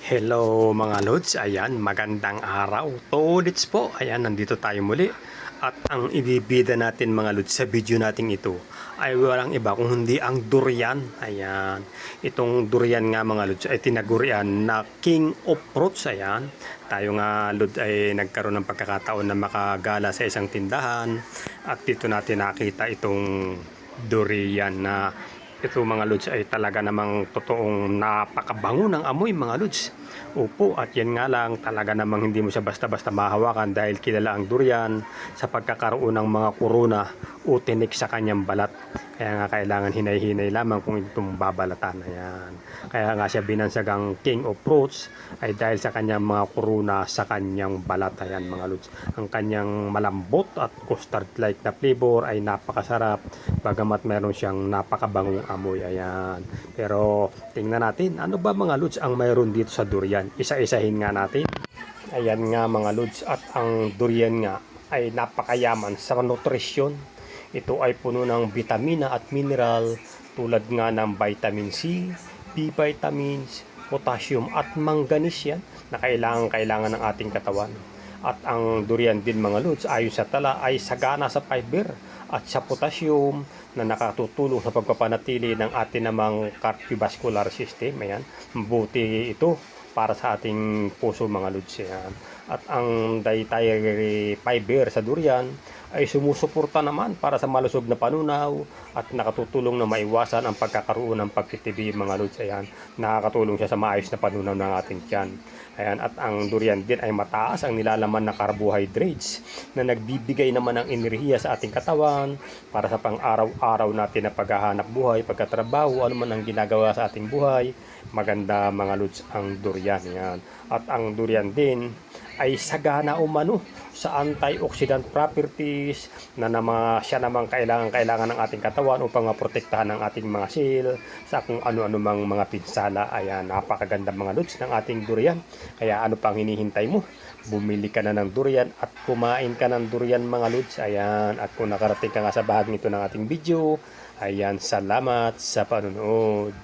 Hello mga Lods, ayan, magandang araw. Tolits po, ayan, nandito tayo muli. At ang ibibida natin mga Lods sa video natin ito ay walang iba kung hindi ang durian. Ayan, itong durian nga mga Lods ay tinagurian na King of Fruits. Ayan, tayo nga Lods ay nagkaroon ng pagkakataon na makagala sa isang tindahan. At dito natin nakita itong durian na ito mga Lods ay talaga namang totoong napakabango ng amoy mga Lods. Opo, at yan nga lang talaga namang hindi mo siya basta-basta mahawakan dahil kilala ang durian sa pagkakaroon ng mga kuruna o tinik sa kanyang balat. Kaya nga kailangan hinay-hinay lamang kung itong babalatan. Ayan. Kaya nga siya binansagang King of Fruits ay dahil sa kanyang mga kuruna sa kanyang balat. Ayan mga Lods. Ang kanyang malambot at custard-like na flavor ay napakasarap. Bagamat meron siyang napakabangong amoy. Ayan. Pero tingnan natin, ano ba mga Lods ang mayroon dito sa durian? Isa-isahin nga natin. Ayan nga mga Lods, at ang durian nga ay napakayaman sa nutrisyon. Ito ay puno ng vitamina at mineral tulad nga ng vitamin C, B vitamins, potassium at manganese yan na kailangan ng ating katawan. At ang durian din mga Lods ayon sa tala ay sagana sa fiber at sa potassium na nakatutulong sa pagpapanatili ng ating namang cardiovascular system. Ayan, mabuti ito para sa ating puso mga Lods. Yan. At ang dietary fiber sa durian ay sumusuporta naman para sa malusog na panunaw at nakatutulong na maiwasan ang pagkakaroon ng pagtitibi mga Lods. Ayan, nakakatulong siya sa maayos na panunaw ng ating tiyan. Ayan, at ang durian din ay mataas ang nilalaman na carbohydrates na nagbibigay naman ng enerhiya sa ating katawan para sa pang-araw-araw natin na paghahanap buhay, pagkatrabaho, ano man ang ginagawa sa ating buhay. Maganda mga Lods ang durian. Yan. At ang durian din ay sagana umano sa antioxidant properties na siya namang kailangan ng ating katawan upang maprotektahan ang ating mga cell sa kung ano-ano mang mga pinsala. Ayan, napakaganda mga Lods ng ating durian. Kaya ano pang hinihintay mo? Bumili ka na ng durian at kumain ka ng durian mga Lods. Ayan, at kung nakarating ka nga sa bahagi nito ng ating video, ayan, salamat sa panonood.